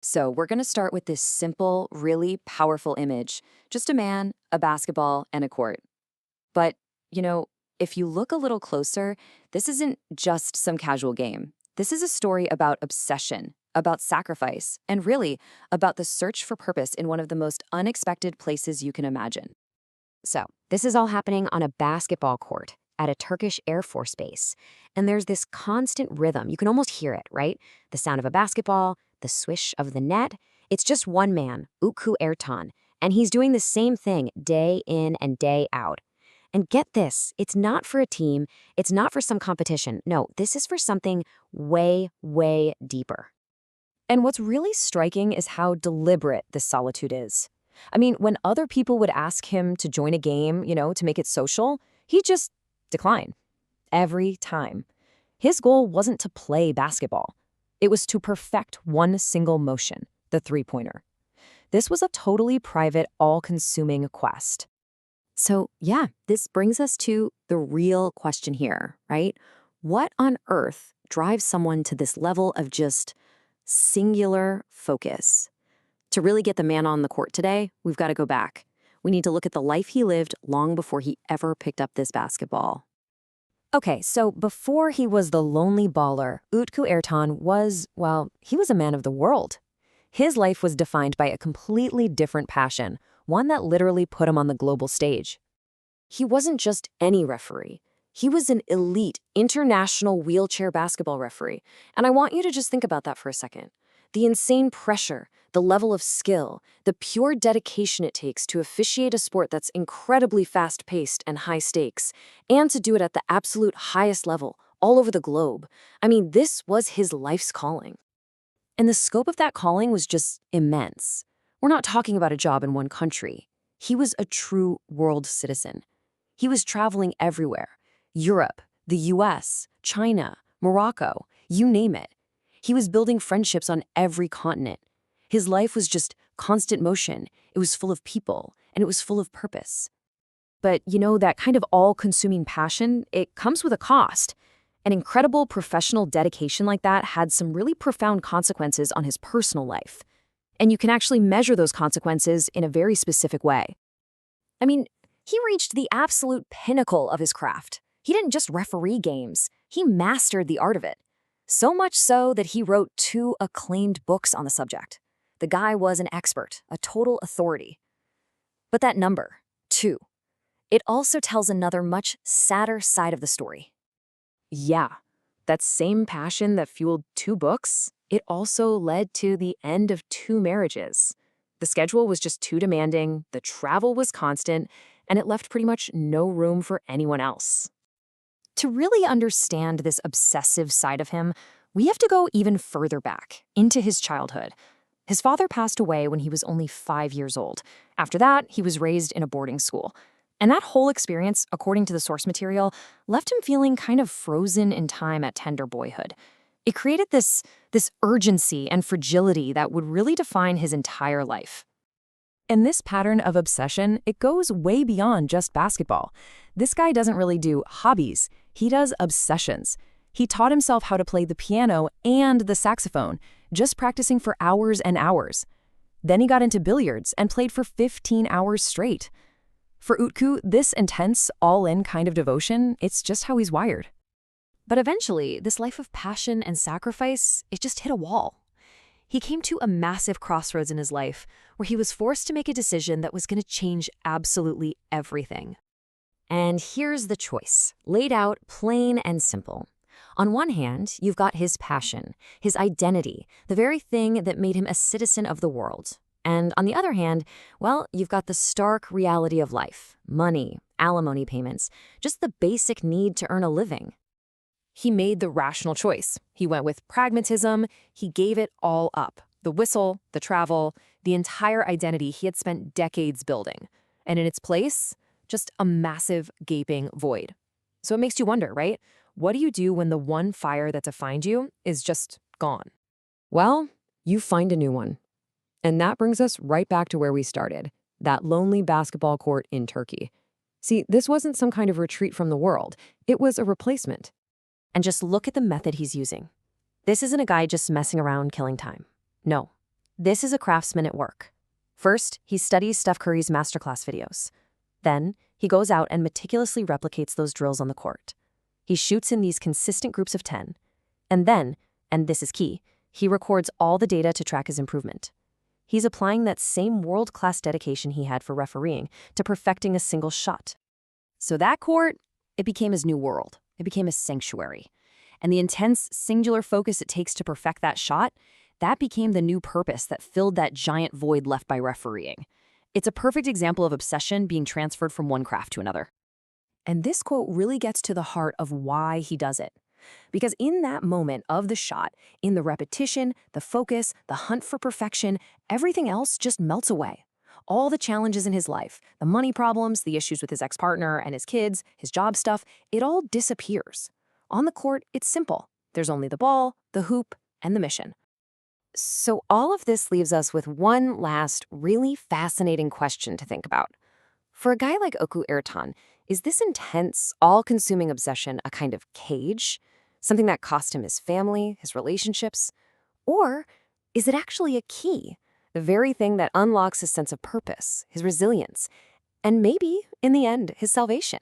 So we're going to start with this simple, really powerful image. Just a man, a basketball, and a court. But, you know, if you look a little closer, this isn't just some casual game. This is a story about obsession, about sacrifice, and really about the search for purpose in one of the most unexpected places you can imagine. So, this is all happening on a basketball court at a Turkish Air Force base. And there's this constant rhythm. You can almost hear it, right? The sound of a basketball, the swish of the net. It's just one man, Utku ERTAN, and he's doing the same thing day in and day out. And get this, it's not for a team, it's not for some competition. No, this is for something way, way deeper. And what's really striking is how deliberate this solitude is. I mean, when other people would ask him to join a game, to make it social, he'd just decline. Every time. His goal wasn't to play basketball. It was to perfect one single motion, the three-pointer. This was a totally private, all-consuming quest. So, yeah, this brings us to the real question here, right? What on earth drives someone to this level of just singular focus? To really get the man on the court today, we've got to go back. We need to look at the life he lived long before he ever picked up this basketball. Okay, so before he was the lonely baller, Utku ERTAN was, well, he was a man of the world. His life was defined by a completely different passion, one that literally put him on the global stage. He wasn't just any referee. He was an elite, international wheelchair basketball referee. And I want you to just think about that for a second. The insane pressure, the level of skill, the pure dedication it takes to officiate a sport that's incredibly fast-paced and high stakes, and to do it at the absolute highest level, all over the globe. I mean, this was his life's calling. And the scope of that calling was just immense. We're not talking about a job in one country. He was a true world citizen. He was traveling everywhere. Europe, the US, China, Morocco, you name it. He was building friendships on every continent. His life was just constant motion. It was full of people, and it was full of purpose. But, that kind of all-consuming passion, it comes with a cost. An incredible professional dedication like that had some really profound consequences on his personal life. And you can actually measure those consequences in a very specific way. I mean, he reached the absolute pinnacle of his craft. He didn't just referee games, he mastered the art of it. So much so that he wrote 2 acclaimed books on the subject. The guy was an expert, a total authority. But that number, 2, it also tells another much sadder side of the story. Yeah, that same passion that fueled 2 books, it also led to the end of 2 marriages. The schedule was just too demanding, the travel was constant, and it left pretty much no room for anyone else. To really understand this obsessive side of him, we have to go even further back, into his childhood. His father passed away when he was only 5 years old. After that, he was raised in a boarding school. And that whole experience, according to the source material, left him feeling kind of frozen in time at tender boyhood. It created this urgency and fragility that would really define his entire life. And this pattern of obsession, it goes way beyond just basketball. This guy doesn't really do hobbies, he does obsessions. He taught himself how to play the piano and the saxophone, just practicing for hours and hours. Then he got into billiards and played for 15 hours straight. For Utku, this intense, all-in kind of devotion, it's just how he's wired. But eventually, this life of passion and sacrifice, it just hit a wall. He came to a massive crossroads in his life where he was forced to make a decision that was going to change absolutely everything. And here's the choice, laid out plain and simple. On one hand, you've got his passion, his identity, the very thing that made him a citizen of the world. And on the other hand, well, you've got the stark reality of life, money, alimony payments, just the basic need to earn a living. He made the rational choice. He went with pragmatism. He gave it all up. The whistle, the travel, the entire identity he had spent decades building. And in its place, just a massive, gaping void. So it makes you wonder, right? What do you do when the one fire that defined you is just gone? Well, you find a new one. And that brings us right back to where we started, that lonely basketball court in Turkey. See, this wasn't some kind of retreat from the world. It was a replacement. And just look at the method he's using. This isn't a guy just messing around killing time. No, This is a craftsman at work. First, he studies Steph Curry's masterclass videos. Then, he goes out and meticulously replicates those drills on the court. He shoots in these consistent groups of 10. And then, and this is key, he records all the data to track his improvement. He's applying that same world-class dedication he had for refereeing to perfecting a single shot. So that court, it became his new world. It became his sanctuary. And the intense, singular focus it takes to perfect that shot, that became the new purpose that filled that giant void left by refereeing. It's a perfect example of obsession being transferred from one craft to another. And this quote really gets to the heart of why he does it. Because in that moment of the shot, in the repetition, the focus, the hunt for perfection, everything else just melts away. All the challenges in his life, the money problems, the issues with his ex-partner and his kids, his job stuff, it all disappears. On the court, it's simple. There's only the ball, the hoop, and the mission. So all of this leaves us with one last, really fascinating question to think about. For a guy like Utku ERTAN, is this intense, all-consuming obsession a kind of cage? Something that cost him his family, his relationships? Or is it actually a key? The very thing that unlocks his sense of purpose, his resilience, and maybe, in the end, his salvation?